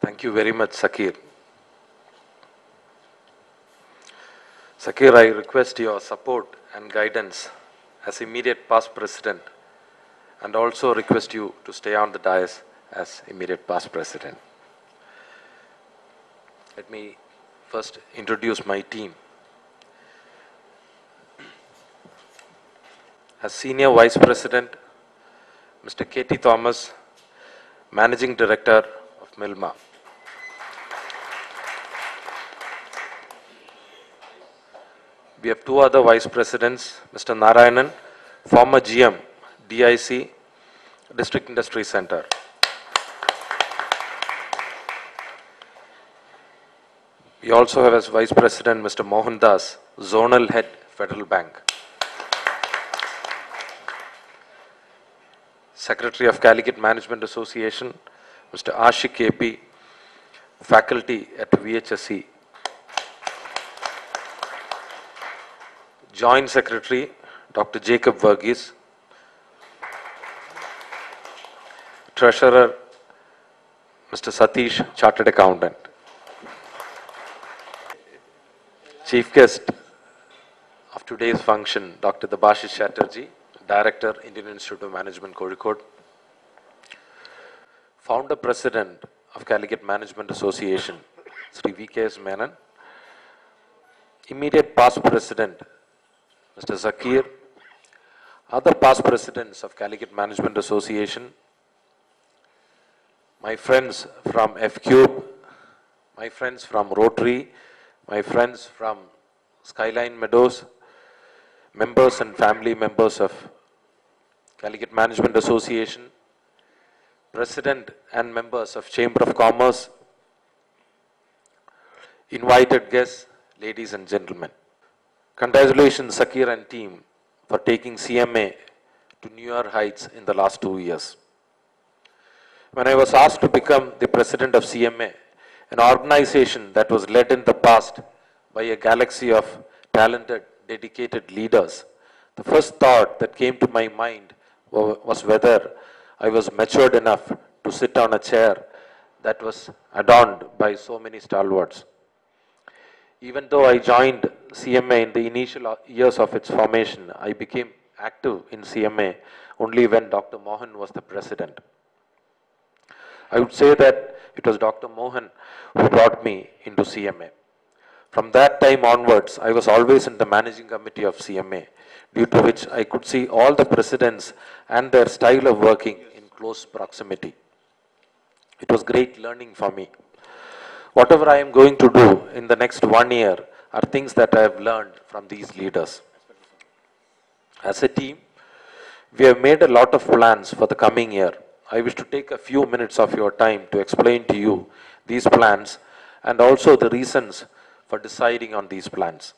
Thank you very much, Sakir. Sakir, I request your support and guidance as immediate past president, and also request you to stay on the dais as immediate past president. Let me first introduce my team. As Senior Vice President, Mr. K.T. Thomas, Managing Director of Milma. We have two other Vice Presidents, Mr. Narayanan, former GM, DIC, District Industry Center. We also have as Vice President, Mr. Mohan Das, Zonal Head, Federal Bank. Secretary of Calicut Management Association, Mr. Ashik KP, Faculty at VHSE. Joint Secretary, Dr. Jacob Verghese. Treasurer, Mr. Satish, Chartered Accountant. Chief guest of today's function, Dr. Debashish Chatterjee, Director, Indian Institute of Management, Kozhikode. Founder President of Calicut Management Association, Sri V.K.S. Menon. Immediate past President, Mr. Zakir. Other past Presidents of Calicut Management Association. My friends from F-Cube, my friends from Rotary, my friends from Skyline Meadows, members and family members of Calicut Management Association, President and members of Chamber of Commerce, invited guests, ladies and gentlemen. Congratulations, Sakir and team, for taking CMA to newer heights in the last 2 years. When I was asked to become the president of CMA, an organization that was led in the past by a galaxy of talented, dedicated leaders, the first thought that came to my mind was whether I was matured enough to sit on a chair that was adorned by so many stalwarts. Even though I joined CMA in the initial years of its formation, I became active in CMA only when Dr. Mohan was the president. I would say that it was Dr. Mohan who brought me into CMA. From that time onwards, I was always in the managing committee of CMA, due to which I could see all the presidents and their style of working in close proximity. It was great learning for me. Whatever I am going to do in the next 1 year are things that I have learned from these leaders. As a team, we have made a lot of plans for the coming year. I wish to take a few minutes of your time to explain to you these plans and also the reasons for deciding on these plans.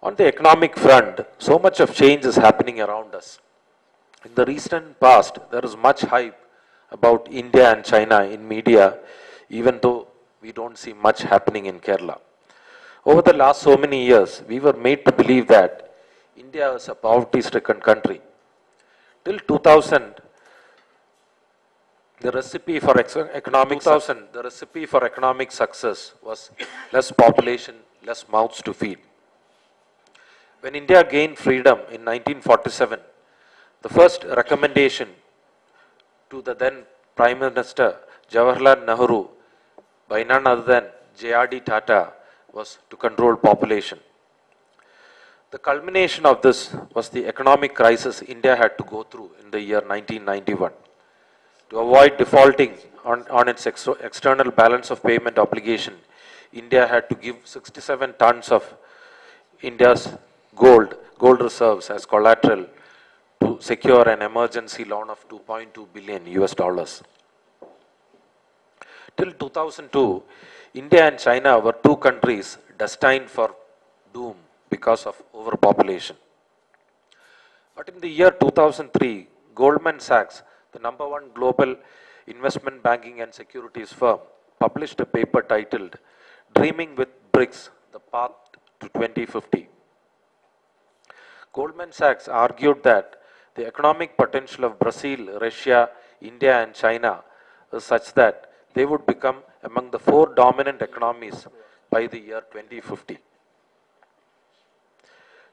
On the economic front, so much of change is happening around us. In the recent past, there is much hype about India and China in media, even though we don't see much happening in Kerala. Over the last so many years, we were made to believe that India is a poverty-stricken country. Till 2000, the recipe for economic success was less population, less mouths to feed. When India gained freedom in 1947, the first recommendation to the then Prime Minister Jawaharlal Nehru by none other than J.R.D. Tata was to control population. The culmination of this was the economic crisis India had to go through in the year 1991. To avoid defaulting on its external balance of payment obligation, India had to give 67 tons of India's gold reserves as collateral to secure an emergency loan of 2.2 billion US dollars. Till 2002, India and China were two countries destined for doom because of overpopulation. But in the year 2003, Goldman Sachs, the #1 global investment banking and securities firm, published a paper titled Dreaming with BRICS, the Path to 2050. Goldman Sachs argued that the economic potential of Brazil, Russia, India and China is such that they would become among the four dominant economies by the year 2050.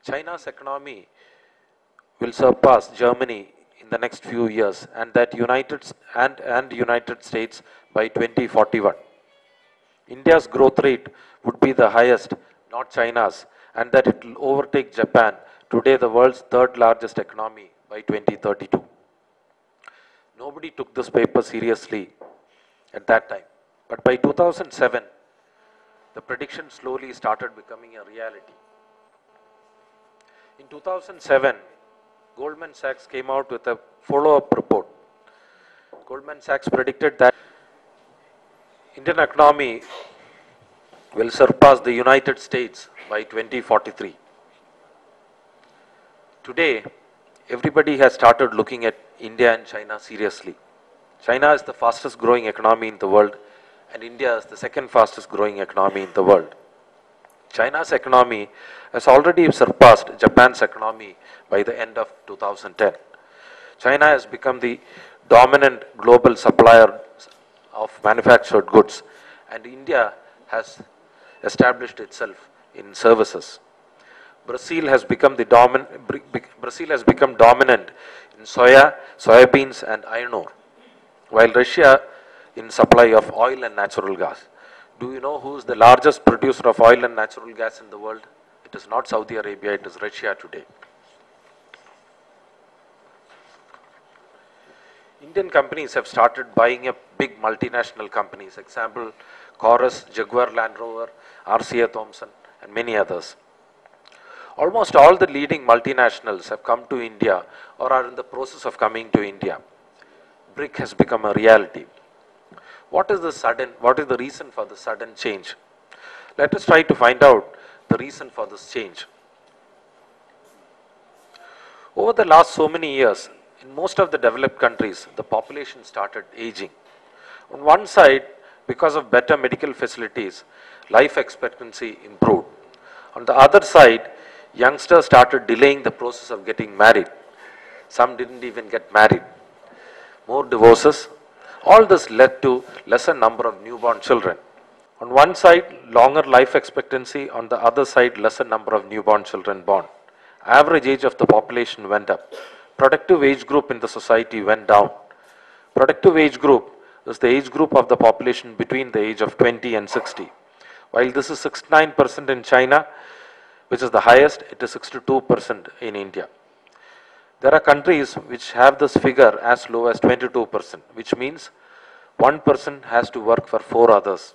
China's economy will surpass Germany in the next few years and United States by 2041. India's growth rate would be the highest, not China's, and that it will overtake Japan, today the world's third largest economy, by 2032. Nobody took this paper seriously at that time. But by 2007, the prediction slowly started becoming a reality. In 2007, Goldman Sachs came out with a follow-up report. Goldman Sachs predicted that Indian economy will surpass the United States by 2043. Today, everybody has started looking at India and China seriously. China is the fastest growing economy in the world, and India is the second fastest growing economy in the world. China's economy has already surpassed Japan's economy by the end of 2010. China has become the dominant global supplier of manufactured goods, and India has established itself in services. Brazil has become dominant in soybeans and iron ore, while Russia in supply of oil and natural gas. Do you know who is the largest producer of oil and natural gas in the world? It is not Saudi Arabia, it is Russia today. Indian companies have started buying up big multinational companies. Example, Chorus, Jaguar Land Rover, RCA Thompson, and many others. Almost all the leading multinationals have come to India or are in the process of coming to India. BRIC has become a reality. What is the reason for the sudden change? Let us try to find out the reason for this change. Over the last so many years, in most of the developed countries, the population started aging. On one side, because of better medical facilities, life expectancy improved. On the other side, youngsters started delaying the process of getting married. Some didn't even get married. More divorces. All this led to lesser number of newborn children. On one side, longer life expectancy. On the other side, lesser number of newborn children born. Average age of the population went up. Productive age group in the society went down. Productive age group is the age group of the population between the age of 20 and 60. While this is 69% in China, which is the highest, it is 62% in India. There are countries which have this figure as low as 22%, which means one person has to work for four others.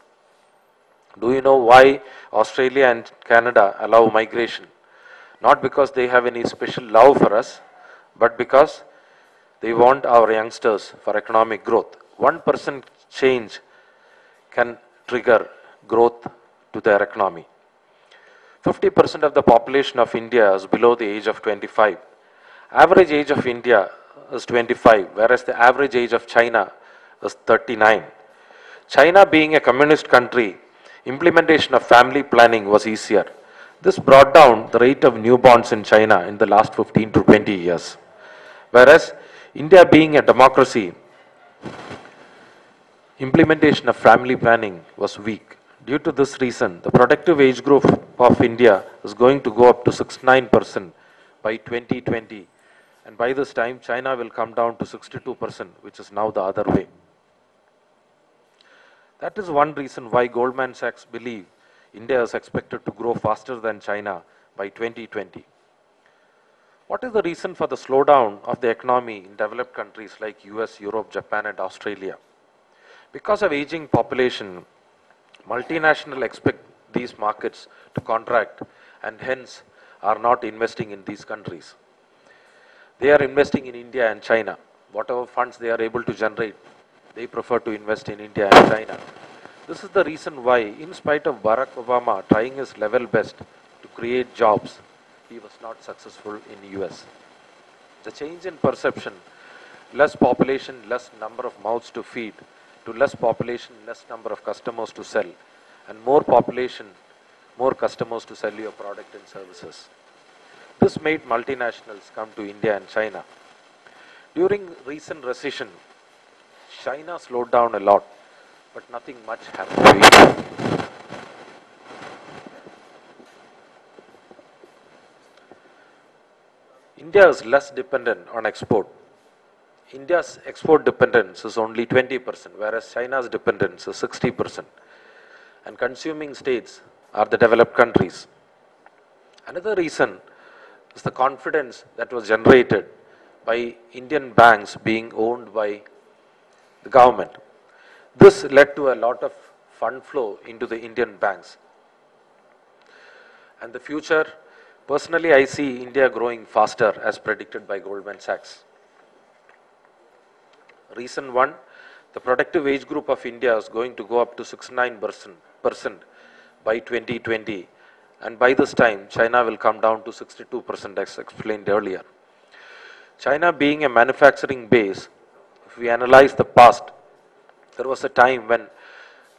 Do you know why Australia and Canada allow migration? Not because they have any special love for us, but because they want our youngsters for economic growth. 1% change can trigger growth to their economy. 50% of the population of India is below the age of 25. Average age of India is 25, whereas the average age of China is 39. China being a communist country, implementation of family planning was easier. This brought down the rate of newborns in China in the last 15 to 20 years. Whereas India being a democracy, implementation of family planning was weak. Due to this reason, the productive age group of India is going to go up to 69% by 2020. And by this time, China will come down to 62%, which is now the other way. That is one reason why Goldman Sachs believe India is expected to grow faster than China by 2020. What is the reason for the slowdown of the economy in developed countries like US, Europe, Japan, and Australia? Because of aging population, multinationals expect these markets to contract and hence are not investing in these countries. They are investing in India and China. Whatever funds they are able to generate, they prefer to invest in India and China. This is the reason why, in spite of Barack Obama trying his level best to create jobs, he was not successful in US. The change in perception, less population, less number of mouths to feed, to less population, less number of customers to sell, and more population, more customers to sell your product and services. This made multinationals come to India and China. During recent recession, China slowed down a lot. but nothing much happened to India. India is less dependent on export. India's export dependence is only 20%, whereas China's dependence is 60%. And consuming states are the developed countries. Another reason is the confidence that was generated by Indian banks being owned by the government. This led to a lot of fund flow into the Indian banks. And the future, personally, I see India growing faster as predicted by Goldman Sachs. Reason one, the productive age group of India is going to go up to 69% by 2020. And by this time, China will come down to 62%, as explained earlier. China being a manufacturing base, if we analyze the past, there was a time when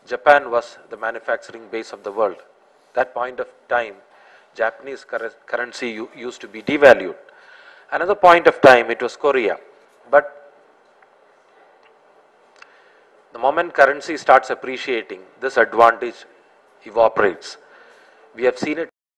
Japan was the manufacturing base of the world. That point of time, Japanese currency used to be devalued. Another point of time, it was Korea. But the moment currency starts appreciating, this advantage evaporates. We have seen it